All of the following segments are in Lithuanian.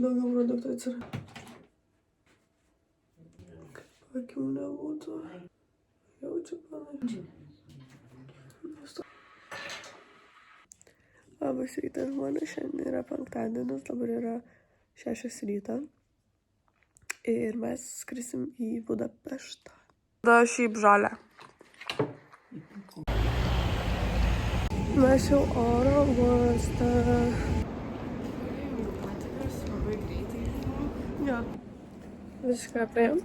Daugiau produktų atsirado. Kaip akių nebūtų. Jaučiu panai. Labas rytas, žmonės. Šiandien yra penktadienis, dabar yra 6 ryto. Ir mes skrisim į Budapeštą. Da šiaip žalia. Mes jau oro uoste. Jo. Viską praėjom.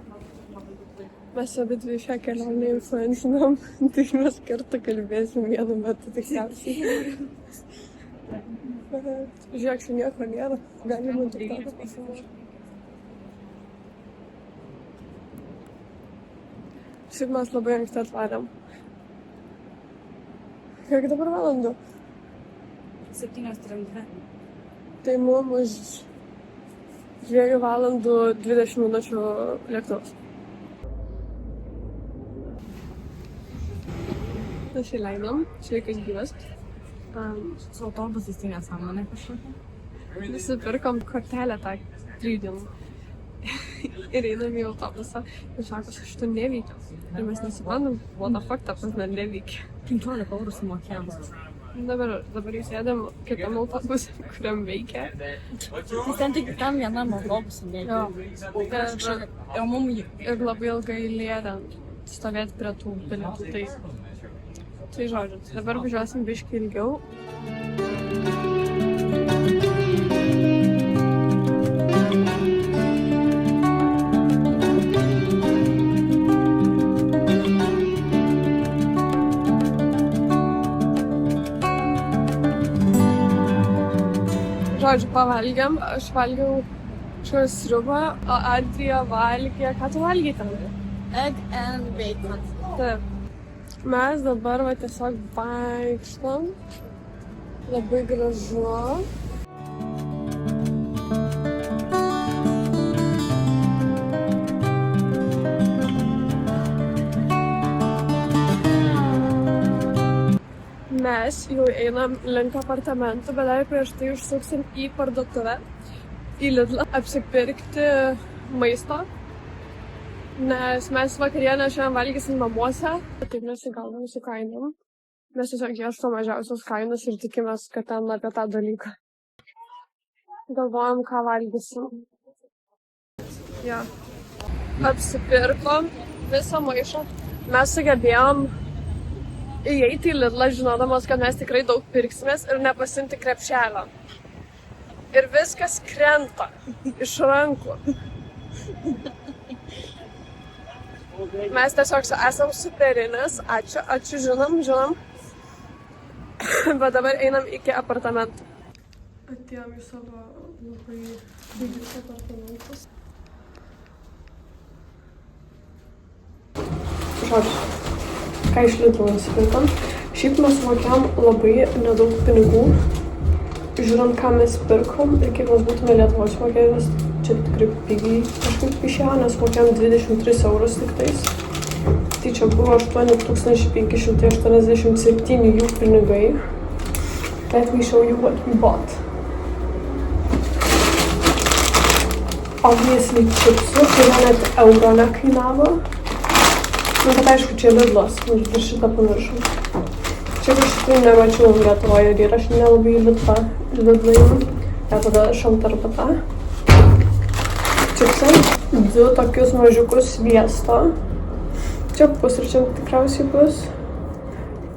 Mes abi dvi šią kelionę influencinam, tai mes kartu kalbėsim vienu metu tikriausiai. Žiūrėk, čia nieko nėra. Galima tik tada pasimuoti. Šiaip mes labai anksti atvarėm. Kiek dabar valandų? 7:32. Tai mums už 2 valandų 20 minučių lėktuvas. Nusileidom, sveikas gyvas. Su autobusais tai nesąmonė kažkokia. Nusipirkom kortelę tą 3 dienų. Ir einam į autobusą. Ir sako, šito neveikia. Ir mes nesuprantam, what the fuck, ta prasme neveikia. 15 eurų sumokėjom. Dabar jūs sėdėm kitam autobusui, kuriam veikia. Tai ten tik tam vienam autobusui veikia. Ir mum Ir labai ilgai eilė ten stovėti prie tų bilietų. Tai žodžiu, dabar važiuosim biškį ilgiau. Žodžiu, pavalgėm, aš valgiau kažkokią sriubą, o Adrija valgė, ką tu valgiai ten? egg and bacon. Taip. Mes dabar va tiesiog vaikštam, labai gražu. Mes jau einam link apartamentų, bet dar prieš tai užsuksim į parduotuvę, į Lidlą, apsipirkti maisto, nes mes vakarienę šiandien valgysim namuose. Taip nesigaudom su kainom. Mes tiesiog ieškom mažiausios kainos ir tikimės, kad ten apie tą dalyką. Galvojam, ką valgysim. Ja. Apsipirkom visą maišą. Mes sugebėjom įeiti į Lidlą, žinodamas, kad mes tikrai daug pirksimės ir nepasiimti krepšelio. Ir viskas krenta iš rankų. Mes tiesiog esam superinės, ačiū, žinom. Bet dabar einam iki apartamentų. Atėjom į savo labai didžius apartamentus. Žodžiu. Ką iš Lidlo nusipirkom. Šiaip mes mokėjom labai nedaug pinigų, žiūrint, ką mes pirkom ir kiek mes būtume Lietuvos mokėjus. Čia tikrai pigiai kažkaip išėjo, nes mokėjom 23 eurus tik tais. Tai čia buvo 8587 jų pinigai. Let me show you what we bought. Obviously čipsų, kurie net euro nekainavo. Nu, bet aišku, čia Lidlas, ir šitą pamiršau. Čia kažkaip nemačiau Lietuvoje ir aš nelabai Lidlą einu. Ja tada šaltarbata. Čipsai. 2 tokius mažiukus sviesto. Čia pusryčiam tikriausiai bus.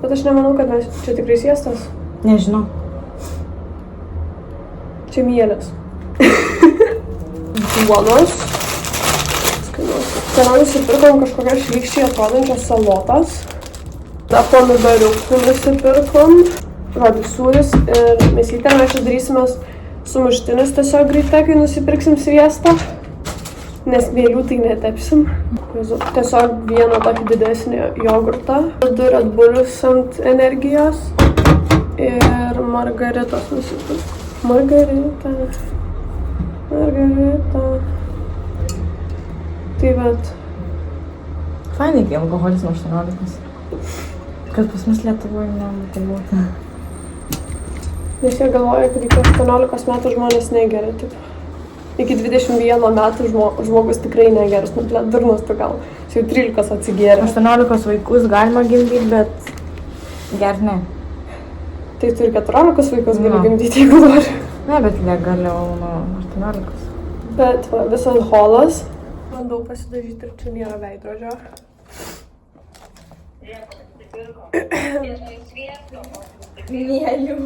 Bet aš nemanau, kad mes čia tikrai sviestas. Nežinau. Čia mielės. Duonos. Ten nusipirkom kažkokias šlykščiai atrodančias salotas. Da pomidoriukų nusipirkom. Žodžiu, sūris ir mėsytę. Mes čia darysime sumuštinius tiesiog greite, kai nusipirksim sviestą. Nes mielių tai netepsim. Tiesiog vieną tokį didesnį jogurtą. 2 Red Bullius ant energijos. Ir margaritos nusipirkom. Margarita. Tai bet. Fainai, kai alkoholis nuo 18. Kad pas mus Lietuvoje nebūtų. Nes jie galvoja, kad iki 18 metų žmonės negeria, taip. Iki 21 metų žmogus tikrai negeras, nu, ble, durnas tu gal. Jis jau 13 atsigėrė. 18 vaikus galima gimdyti, bet gert ne. Tai turi 14 vaikus gali gimdyti, jeigu nori. Ne, bet legaliau nuo 18. Bet va, visas holas. Bandau pasidažyti ir čia nėra veidrodžio. Mėlių.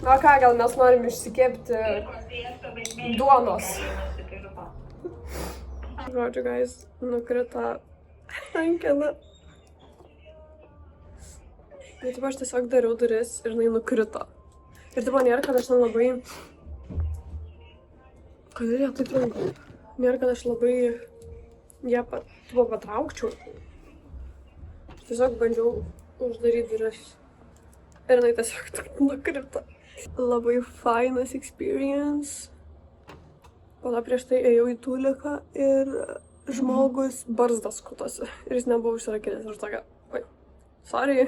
Na ką, gal mes norim išsikepti duonos. Žodžiu, guys, nukrita rankena. Bet taip aš tiesiog dariau duris ir jinai nukrito. Ir taip nėra, kad aš ten labai... Kodėl ją taip lengva? Nėra, kad aš labai ją patraukčiau. Aš tiesiog bandžiau uždaryti duris. Ir jinai tiesiog taip nukrito. Labai fainas experience. Pala prieš tai ėjau į tūliką ir žmogus barzdas skutosi. Ir jis nebuvo užsirakinęs. Aš tokia, oi, sorry.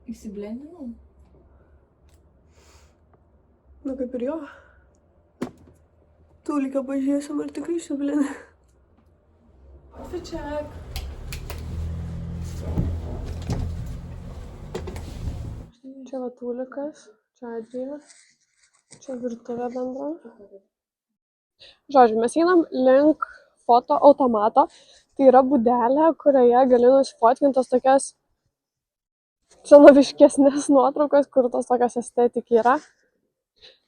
Įsiblendinau? Nu kaip ir jo. Tūliką pažiūrėsim ir tikrai įsiblendė. Check. Čia va tūlikas, čia Adrija, čia virtuvė bendra. Žodžiu, mes einam link foto automato. Tai yra būdelė, kurioje gali nusifotkintas tokias senoviškesnės nuotraukos, kur tos tokios estetik yra.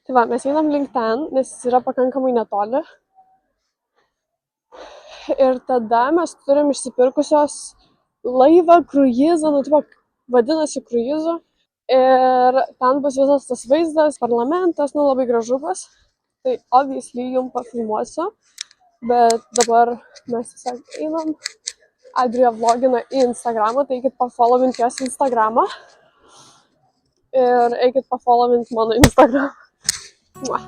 Tai va, mes einam link ten, nes jis yra pakankamai netoli. Ir tada mes turim išsipirkusios laivą, kruizą, nu tipo, vadinasi kruizu. Ir ten bus visas tas vaizdas, parlamentas, nu labai gražu bus. Tai obviously jums pafilmuosiu. Bet dabar mes tiesiog einam. Adrija vlogina į Instagramą, tai eikit pafollowint jos Instagramą. Ir eikit pafollowint mano Instagramą. Mua.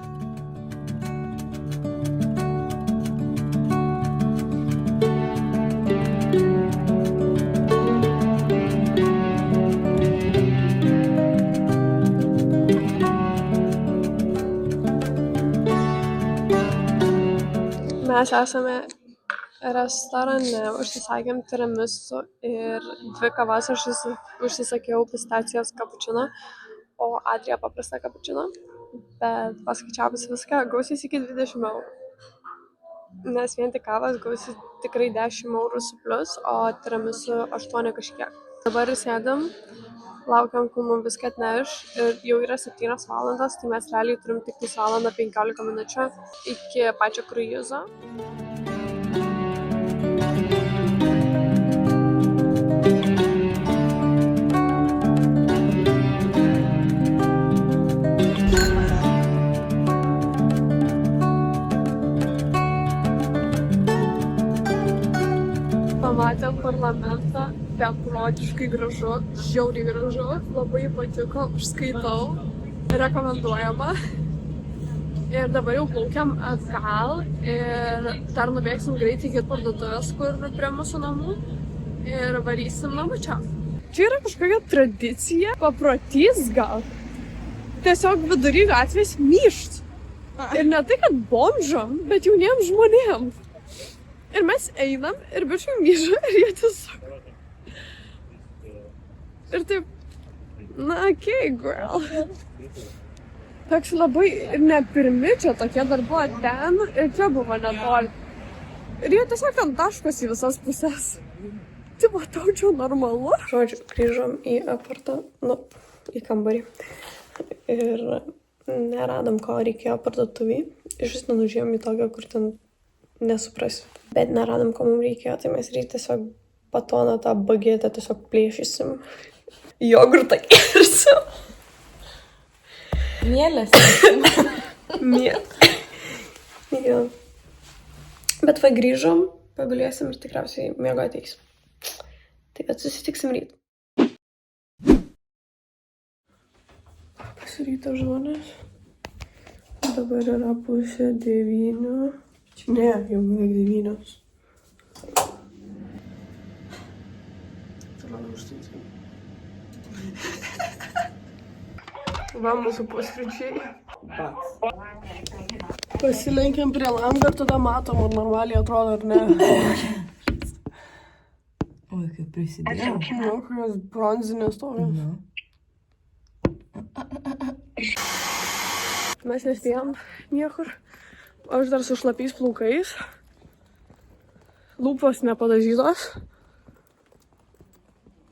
Mes esame restorane, užsisakėm tiramisu ir 2 kavas aš užsisakiau pistacijos kapučiną, o Adrija paprastą kapučiną. Bet paskaičiavus viską, gausis iki 20 €. Nes vien tik kavas gausis tikrai 10 € su plius, o tiramisu 8 kažkiek. Dabar sėdam, laukiam, kol mums viską atneš ir jau yra 7 valandos, tai mes realiai turim tik 1 valandą 15 minučių iki pačio kruizo. Pamatėm parlamentą, beprotiškai gražu, žiauriai gražu, labai patiko, užskaitau, rekomenduojama. Ir dabar jau plaukiam atgal ir dar nubėgsim greitai iki parduotuvės, kur prie mūsų namų ir varysim namučią. Čia yra kažkokia tradicija, paprotys gal. Tiesiog vidury gatvės myšt. Ir ne tai, kad bomžam, bet jauniems žmonėms. Ir mes einam ir bičiui myža ir jie tiesiog. Ir taip, na, okay, girl. Toks labai ir ne pirmi čia tokie dar buvo ten ir čia buvo netoli. Ir jie tiesiog ten taškos į visas pusės. Tai matau, čia normalu. Žodžiu, grįžom į apartą, nu, į kambarį. Ir neradom, ko reikėjo parduotuviai. Iš vis nenužėjom į tokią, kur ten nesuprasiu. Bet neradom, ko mums reikėjo, tai mes reikia tiesiog batoną tą bagetę tiesiog plėšysim. Jogurtą kersim. Mielės. Mielė. Jo. Bet va grįžom, pagulėsim ir tikriausiai miego ateis. Tai bet susitiksim ryt. Pasiryto žmonės. Dabar yra 8:30. Ne, jau beveik 9. Va mūsų pusryčiai. Pasilenkiam prie lango ir tada matom, ar normaliai atrodo ar ne. Oi, kaip prisidėjo. Nu, kokios bronzinės tokios. Mes nespėjom niekur. Aš dar su šlapiais plaukais. Lūpos nepadažytos.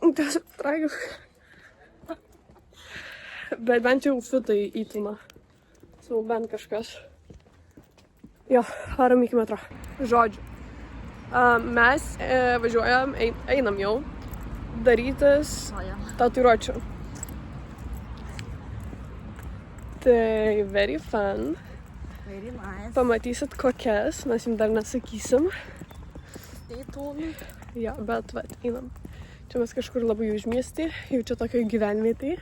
Tiesiog tragiškai. Bet bent jau fitai įtina. Sau bent kažkas. Jo, varom iki metro. Žodžiu. Mes važiuojam, einam jau darytis tatuiruočių. Tai very fun. Very nice. Pamatysit kokias, mes jums dar nesakysim. Stay tuned. Jo, bet einam. Čia mes kažkur labai užmiestį, jau čia tokioj gyvenvietėj.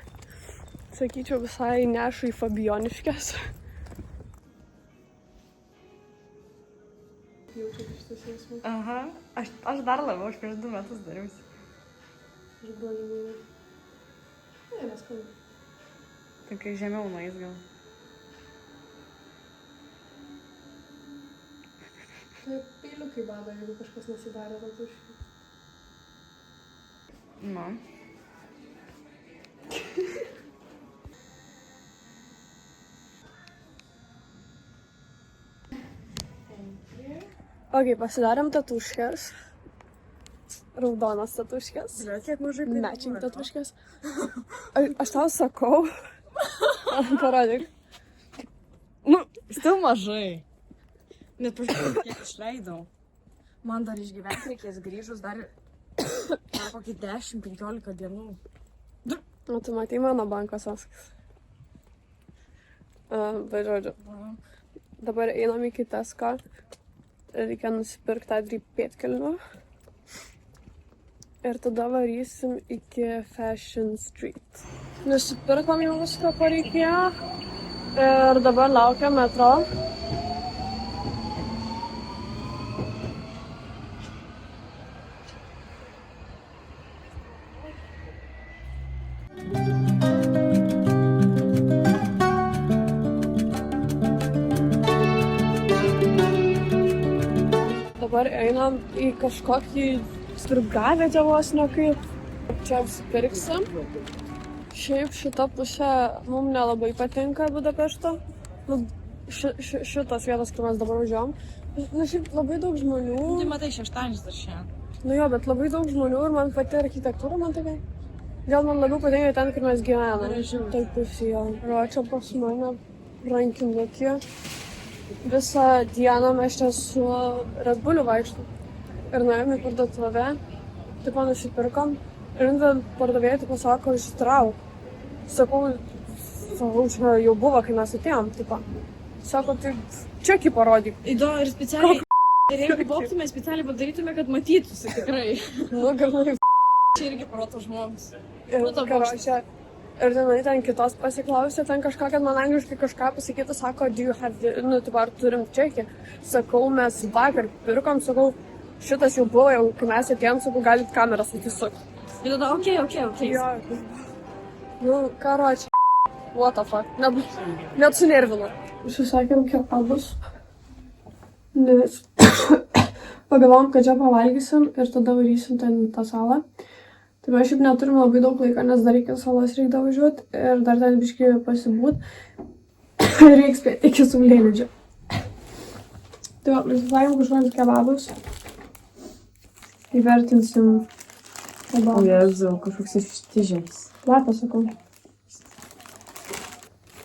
Sakyčiau, visai nešu į Fabioniškes. Jaučiu šitas jausmas. Aha, aš dar labiau, aš prieš 2 metus dariausi. Aš broliu. Ne, neskanu. Tai kai žemiau nueis gal. Tai peiliukai bado, jeigu kažkas nesidarė tatuiruočių. Nu. Ok, pasidarėm tatuškės. Raudonas tatuškės. Kiek mažai Matching tatuškės. Aš tau sakau. Parodyk. Nu, still mažai. Net pažiūrėjau, kiek išleidau. Man dar išgyventi reikės grįžus dar kokį 10-15 dienų. Nu, tu matai mano banko sąskaitas. Bet žodžiu. Dabar einam iki Tesco. Reikia nusipirkti tą 3 pėdkelnių. Ir tada varysim iki Fashion Street. Nusipirkom jau viską, ko reikėjo. Ir dabar laukiam metro. Dabar einam į kažkokį turgavietę vos ne kaip. Čia apsipirksim. Šiaip šita pusė mums nelabai patinka Budapešto. Nu, šitas vietas, kur mes dabar važiuojam. Nu, šiaip labai daug žmonių. Tai matai, šeštadienis dar šiandien. Nu jo, bet labai daug žmonių ir man pati architektūra, man tokia. Gal man labiau patinka ten, kur mes gyvename. Taip pusėje. Ir čia pas mane rankinukė. Visą dieną mes čia su Red Bullu vaikštam. Ir nuėjome į parduotuvę, taip nusipirkom. Ir pardavėjai taip sako, ištrauk. Sakau, čia jau buvo, kai mes atėjom, taip. Sako, tai čekį parodyk. Įdomu ir specialiai. Ir jeigu boktume, specialiai padarytume, kad matytųsi tikrai. Nu, galvoju. Čia irgi parodo žmogus. Ir karočią. Ir ten kitos pasiklausė, ten kažką, kad man angliškai kažką pasakytų, sako, do you have, nu, taip, ar turim čekį. Sakau, mes vakar pirkom, sakau, šitas jau buvo, jau kai mes atėjom, sakau, galit kameras atsisukti. Ir tada, okei. Jo, nu, karočią, what the fuck, net sunervino. Susakėm kebabus, nes pagalvom, kad čia pavalgysim ir tada varysim ten tą salą. Tai mes šiaip neturim labai daug laiko, nes dar iki salos reikia važiuoti ir dar ten biškį pasibūt. Reikia spėti iki Saulėlydžio. Tai va, prisisakėm kažkokius kebabus. Įvertinsim kebabus. O Jėzau, kažkoks ištižęs. Lapą sakau.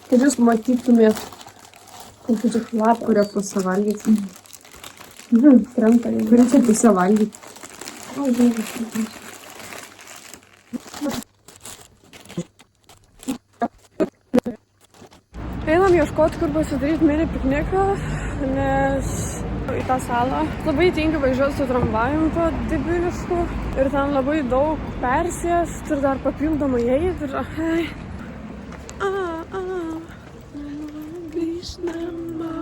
Kad jūs matytumėt, kokį čia lapą. Kurią pusę valgyti? Krenta. Kurią čia pusę valgyti? O, žiūrėk. Einam ieškoti, kur pasidaryti mini pikniką, nes į tą salą labai tinka važiuoti su tramvajum po debilišku ir ten labai daug persėst ir dar papildomai eit ir grįžt namo.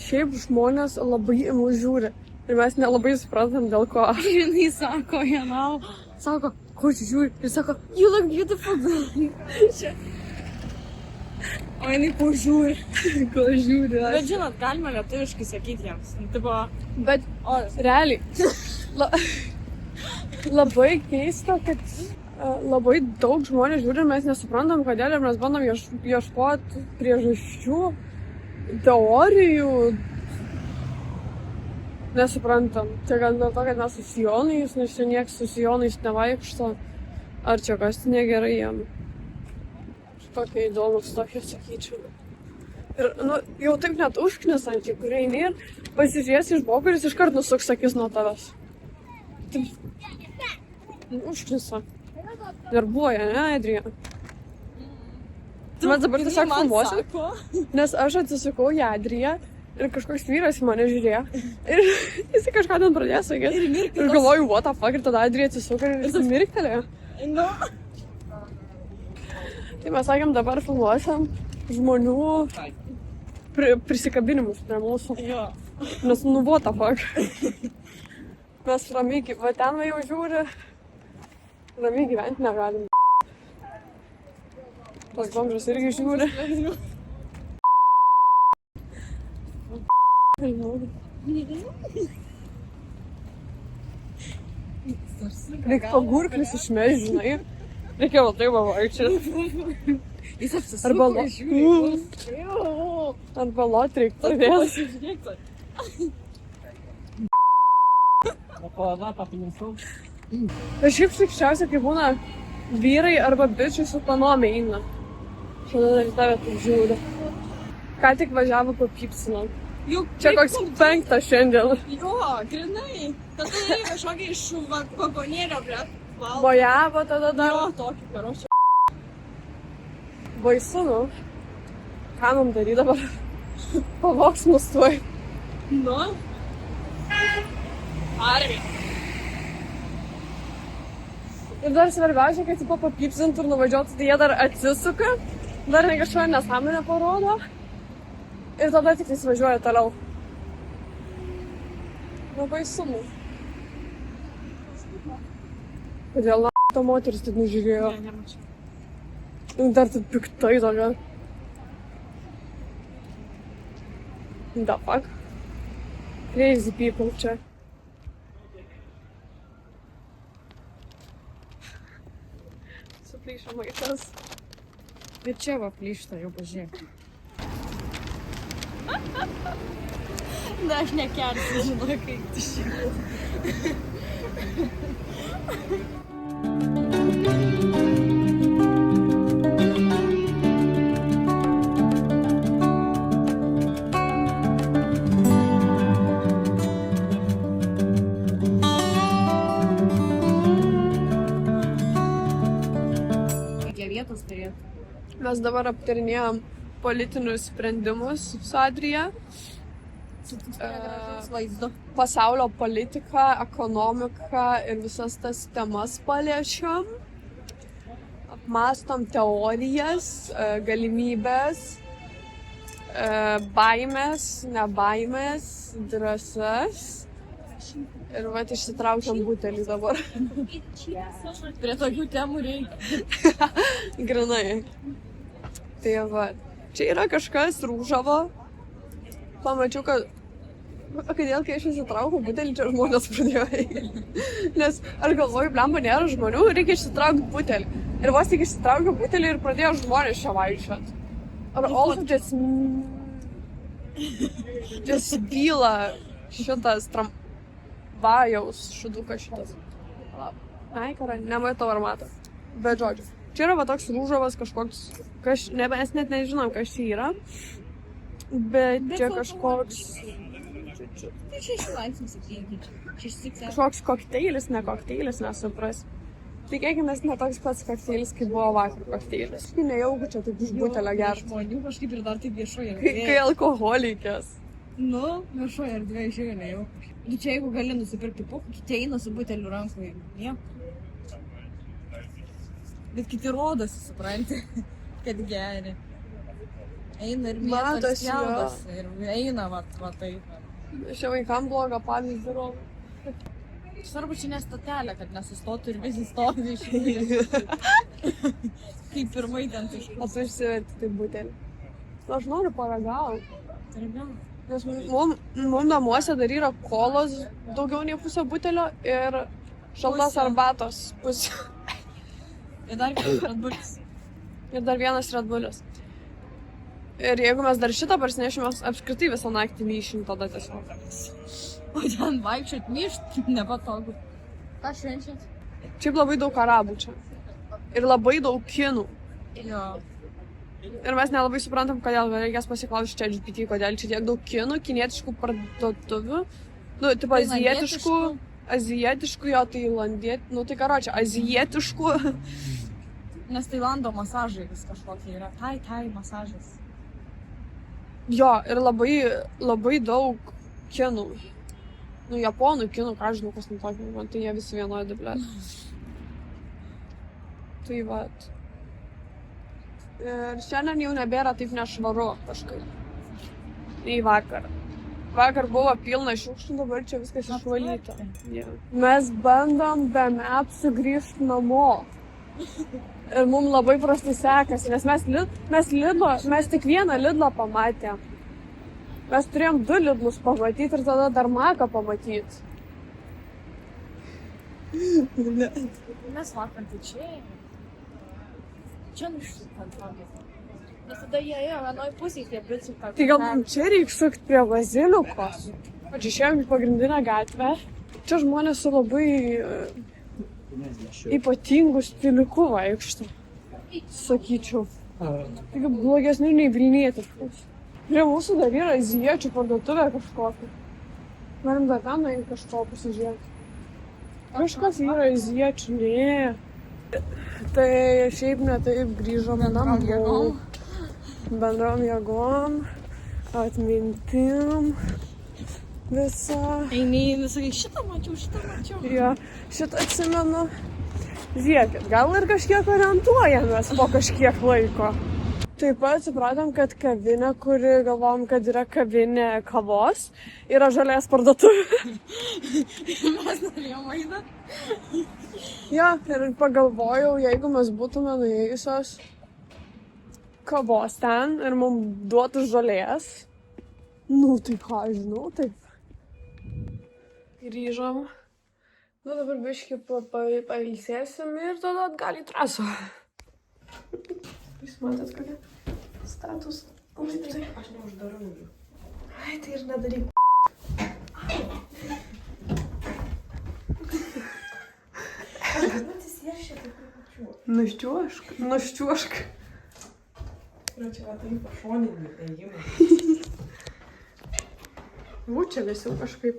šiaip žmonės labai į mus žiūri. Ir mes nelabai suprantam dėl ko. Ir jinai sako, Janau, sako, ko čia žiūri? Ir sako, you look beautiful. O jinai požiūri. Ko žiūri? Bet žinot, galima lietuviškai sakyti jiems. Tipo, Bet realiai, labai keista, kad labai daug žmonių žiūri ir mes nesuprantam, kodėl ir mes bandom ieškoti priežasčių, teorijų. Nesuprantam. Tai gal dėl to, kad mes su sijonais, nes čia nieks su sijonais nevaikšto. Ar čia kas negerai jam. Tokia įdomus tokia, sakyčiau. Ir, jau taip net užknisančiai, kurie eini ir pasižiūrės iš boko ir jis iškart nusuks akis nuo tavęs. Taip. Užknisa. Darbuoja, ne, Adrija? Mes dabar tiesiog filmuosim, nes aš atsisukau į Adriją ir kažkoks vyras į mane žiūrėjo. Ir jis kažką ten pradėjo sakyti. Ir galvoju, what the fuck, ir tada Adrija atsisuko ir jis mirktelėjo. No. Tai mes sakėm, dabar filmuosim žmonių prisikabinimus prie mūsų. Jo. Nes what the fuck. Mes ramiai, va ten jau žiūri, ramiai gyventi negalim. Tas bomžas irgi žiūri. Reikia pagurklis išmeš, žinai. Reikia va taip pavaikščioti. Jis apsisuko ir žiūri. Arba lot reikia pradėti. Ir šiaip šikščiausia, kai būna vyrai arba bičiai su panom eina. Šiandien ir tave taip žiūri. Ką tik važiavo papypsinant. Čia koks 5 šiandien. Jo, grinai. Tada jie kažkokį iš vagonėlio prie valgo. Bojavo tada dar. Jo, tokį karočią. Baisu, nu. Ką mums daryti dabar? Pavoks mus tuoj. Nu. Arvi. Ir dar svarbiausia, kad jį papypsintų ir nuvažiuotų, tai jie dar atsisuka. Dar ne kažkokią nesąmonę parodo. Ir tada tik įsivažiuoja toliau. Labai sumu. Kodėl ta moteris taip nužiūrėjo? Ne, nemačiau. Ir dar taip piktai tokia. The fuck? Crazy people čia. Suplyšo maišas. Bet čia va plyšta, jau pažiūrėk. Na, aš nekelsiu, žinau, kaip tu šiandien. Reikia vietos turėti. Mes dabar aptarinėjom politinius sprendimus su Adrija. Vaizdu. Pasaulio politiką, ekonomiką ir visas tas temas paliečiam. Apmąstom teorijas, galimybės, baimės, nebaimės, drąsas. Ir vat išsitraukiam butelį dabar. Prie tokių temų reikia. Grinai. Tai va, čia yra kažkas rūžavo. Pamačiau, kad kodėl, kai aš įsitraukiau butelį, čia žmonės pradėjo eiti. Nes aš galvoju, blemba, nėra žmonių, reikia išsitraukti butelį. Ir vos tik išsitraukiau butelį ir pradėjo žmonės čia vaikščioti. Ar also just byla šitas tramvajaus šudukas šitas. Ai, karai, nematau ar mato. Bet žodžiu, čia yra va toks rūžavas kažkoks, mes net nežinom, kas čia yra. Bet čia kažkoks... Tai 6 laipsnis aplinkį. Kažkoks kokteilis, ne kokteilis, nesupras. Tikėkimės ne toks pats kokteilis, kaip buvo vakar kokteilis. Kai nejauku čia taip iš butelio gerti. Žmonių kažkaip ir dar taip viešoje Kai erdvėje. alkoholikės. Nu, viešoje erdvėje žiūrėjau nejauku. Nu čia jeigu gali nusipirkti pukų, kiti eina su buteliu rankoje. Nieko. Bet kiti rodosi, supranti, kad geri. Eina ir Matosi, jo. spjaudosi ir eina, va taip. Šia vaikam blogą pavyzdį rodo. Svarbu čia nestotelė, kad nesustotų ir visi stovi iš kaip pirmai ten iš O tu išsiverti tai butelį. Aš noriu paragauti. Nes mum namuose dar yra kolos daugiau nei pusę butelio ir šaltos Pusė. arbatos pusė. Ir dar vienas Red Bullis. Ir dar vienas Red Bullis. Ir jeigu mes dar šitą parsinešim, mes apskritai visą naktį myšim tada tiesiog. O ten vaikščiot myšt nepatogu. Ką švenčiat? Šiaip labai daug arabų čia. Ir labai daug kinų. Jo. Ir mes nelabai suprantam, kodėl reikės pasiklausti ChatGPT, kodėl čia tiek daug kinų, kinietiškų parduotuvių. Nu, tipo azijietiškų, jo tailandietiškų, nu tai karočią, azijietiškų. Nes Tailando masažai vis kažkokie yra. Tai masažas. Jo, ir labai daug kinų. Nu, japonų, kinų, ką žinau, kas nutokė, man tai jie visi vienodi, blėt. Tai vat. Ir šiandien jau nebėra taip nešvaru kažkaip. Nei vakar. Vakar buvo pilna šiukšlių, dabar čia viskas išvalyta. Yeah. Mes bandom be mepsų grįžti namo. Ir mums labai prastai sekasi, nes mes tik vieną Lidlą pamatėm. Mes turėjom 2 Lidlus pamatyti ir tada dar Maką pamatyti. Mes vakar tai čia ėjome. Čia nuštukant. Nes tada jie ėjo vienoj pusėj tie bicų. Tai gal mums čia reikia sukti prie Bazilikos. Čia išėjom į pagrindinę gatvę. Čia žmonės su labai ypatingų stiliukų vaikšto, sakyčiau. Tik blogesnių nei vilnietiškus. Prie mūsų dar yra azijiečių parduotuvė kažkokia. Galim dar ten nueiti kažko pasižiūrėti. Kažkas yra azijiečių, ne. Tai šiaip ne taip grįžome namo. Bendrom jėgom, atmintim. Visa. Eini, sakai, šitą mačiau. Jo, šitą atsimenu. Žiūrėkit, gal ir kažkiek orientuojamės po kažkiek laiko. Taip pat supratom, kad kavinė, kuri galvom, kad yra kavinė kavos, yra žolės parduotuvė. Mes norėjom eiti. Jo, ir pagalvojau, jeigu mes būtume nuėjusios kavos ten ir mums duotų žolės, nu tai ką, žinau, taip. Grįžom. Nu dabar biškį pailsėsim ir tada atgal į trasą. Jūs matot kokią status? Tai aš neuždarau jų. Ai, tai ir nedaryk. Nuščiuošk. Čia va taip pašoninį ėjimą. Vučelės jau kažkaip.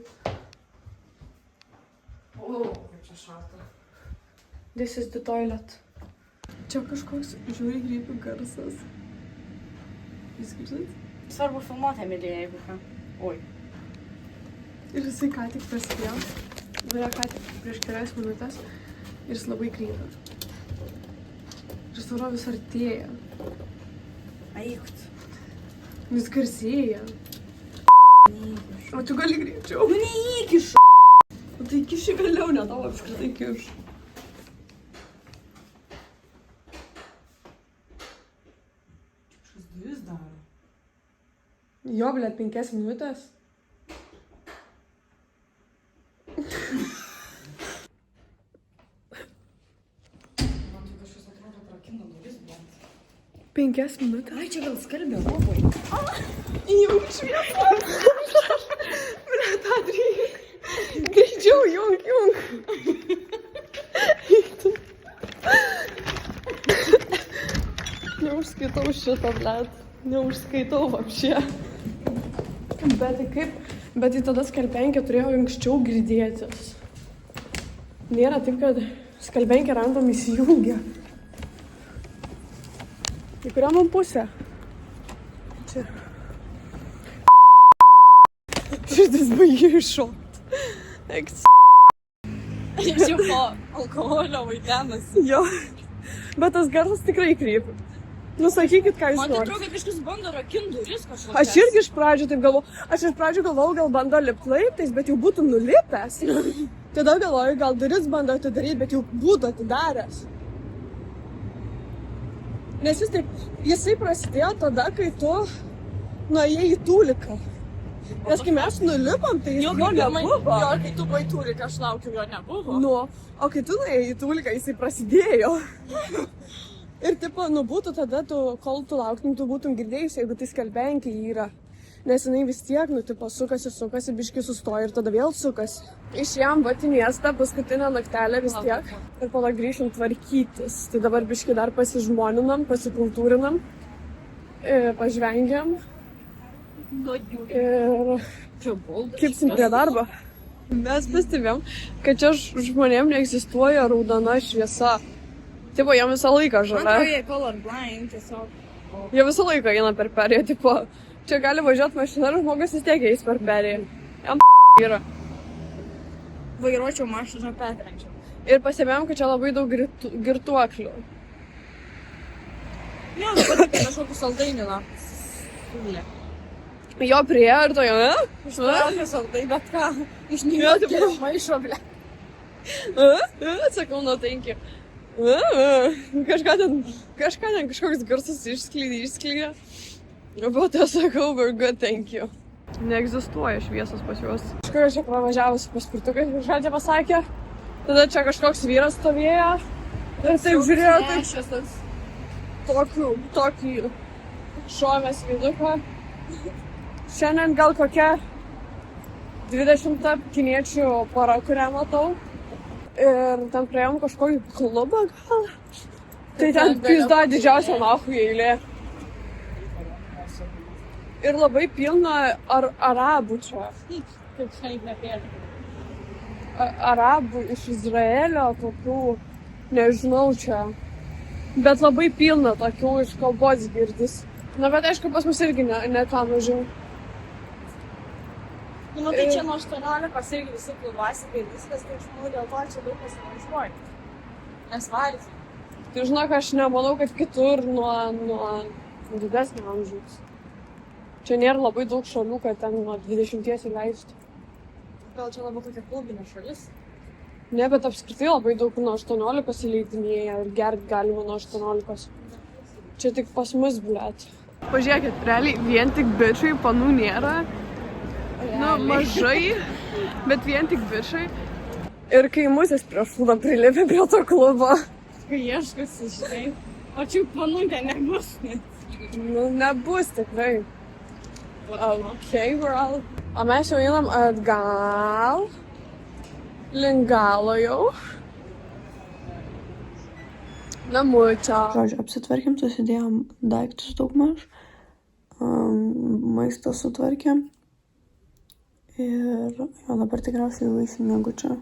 O, kaip čia šalta. This is the toilet. Čia kažkoks žiūri grybių garsas. Jūs girdit? Svarbu filmuoti, Emilija, jeigu ką. Oi. Ir jisai ką tik prasidėjo. Buvo ką tik prieš kelias minutės. Ir jis labai greitai. Ir savo vis artėja. Aikt. Vis garsėja. O tu gali greičiau. Nu neįkiš. O tai kiši vėliau, ne tau apskritai kiš. Kažkas duris daro. Jo, blėt, 5 minutės. Man tai kažkas atrodo trakina duris, bet. 5 minutės. Ai, čia gal skalbė lovoj. Jau šviesa. Blėt, Adrija. Greičiau, jung. Neužskaitau šitą, blėt. Neužskaitau vapšė. Bet tai kaip? Bet tai tada skalbenkė turėjo anksčiau girdėtis. Nėra taip, kad skalbenkė random įsijungia. Į kurią man pusę? Čia. Šitas baigė iššot. Čia po alkoholio vaidenasi. Jo. Bet tas garsas tikrai krypi. Nu, sakykit, ką jūs Man tai norite. atrodo, kad kažkas bando rakinti duris kažkokias. Aš irgi iš pradžių taip galvoju. Aš iš pradžių galvojau, gal bando lipti laiptais, bet jau būtų nulipęs. Tada galvoju, gal duris bando atidaryti, bet jau būtų atidaręs. Nes jisai prasidėjo tada, kai tu nuėjai į tūliką. Nes kai mes nulipom, tai jo nebuvo. Jo, kai tu buvai tūliką, aš laukiu, jo nebuvo. Nu, o kai tu nuėjai į tūliką, jisai prasidėjo. Ir tipo, nu būtų tada, kol tu lauktum, tu būtum girdėjus, jeigu tai skelbenkiai yra. Nes jinai vis tiek, nu, tipo, sukasi, biški sustoja ir tada vėl sukasi. Išėjom vat į miestą, paskutinę naktelę vis tiek. Ir pala grįšim tvarkytis. Tai dabar biški dar pasižmoninam, pasikultūrinam, pažvengiam. Ir kipsim prie darbo. Mes pastebėjom, kad čia žmonėm neegzistuoja raudona šviesa. Tipo, jam visą laiką žalia. Man atrodo, jie colorblind tiesiog. Jie visą laiką eina per perėją, tipo, čia gali važiuoti mašina ir žmogus vis tiek eis per perėją. Jam yra. Vairuočiau mašiną petrenčiau. Ir pastebėjom, kad čia labai daug girtuoklių. Jo, patikė kažkokį saldainį, na. Siūlė. Jo priejo ir to jau, ne? Ištraukė saldainį, bet ką? Iš Jo, Niujorko tipo- maišo, ble. Sakau, no, thank you. Kažkoks garsas išsklydė. Po to sakau, we're good, thank you. Neegzistuoja šviesos pas juos. Kažkur čia pravažiavusi paspirtukai, kažką čia pasakė. Tada čia kažkoks vyras stovėjo. Ir taip žiūrėjo, taip tokį šovės viduką. Šiandien gal kokia 20 kiniečių pora, kurią matau. Ir ten praėjom kažkokį klubą gal. Tai ten pizda didžiausia nahui eilė. Ir labai pilna arabų čia. Kaip šiaip nepėlė. Arabų iš Izraelio, tokių, nežinau čia. Bet labai pilna tokių iš kalbos girdis. Na, bet aišku, pas mus irgi ne ką mažiau. Nu, tai čia nuo 18 irgi visi klubasikai viskas, tai aš manau, dėl to čia daug pasivažiuoja. Nes varys. Tai žinok, aš nemanau, kad kitur nuo didesnio amžiaus. Čia nėra labai daug šalių, kad ten nuo 20 įleistų. Gal čia labiau tokia klubinė šalis? Ne, bet apskritai labai daug nuo 18 įleidinėja ir gert galima nuo 18. Čia tik pas mus, blėt. Pažiūrėkit, realiai vien tik bičiai, panų nėra. Nu, mažai, bet vien tik bičiai. Ir kai musės prie šūdo prilipė prie to klubo. Kai ieškosi, žinai. O čia manų nebus. Nu, nebus tikrai. Okay, girl. O mes jau einam atgal. Link galo jau. Namučio. Žodžiu, apsitvarkėm, susidėjom daiktus daugmaž. Maistą sutvarkėm. Ir jau dabar tikriausiai jau įsimiegu čia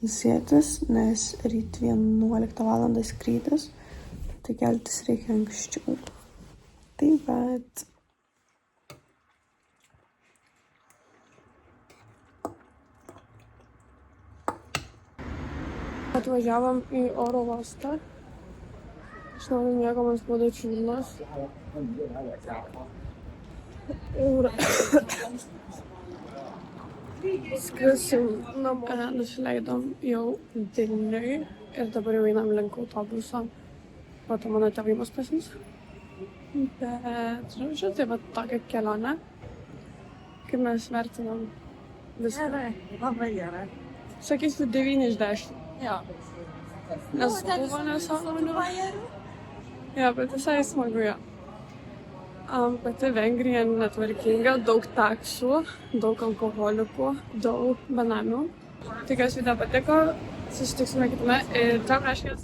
ilsėtis, nes ryt 11 val. Skrydis. Tai keltis reikia anksčiau. Tai bet... Atvažiavom į oro uostą. Šiandien mėgamas buvo čiurnos. Ir skrisim namo. Nusileidom jau Vilniui ir dabar jau einam link autobuso. Po to mano tėvai mus pasiims. Bet, žodžiu, tai va tokia kelionė. Kaip mes vertinam viską. Gerai, labai gerai. Sakysiu 9 iš 10. Jo. Nes buvo nesąmonių. Jo, bet visai smagu, jo. Pati Vengrija netvarkinga, daug taksų, daug alkoholikų, daug benamių. Tikiuosi video patiko, susitiksime kitame ir tam reiškia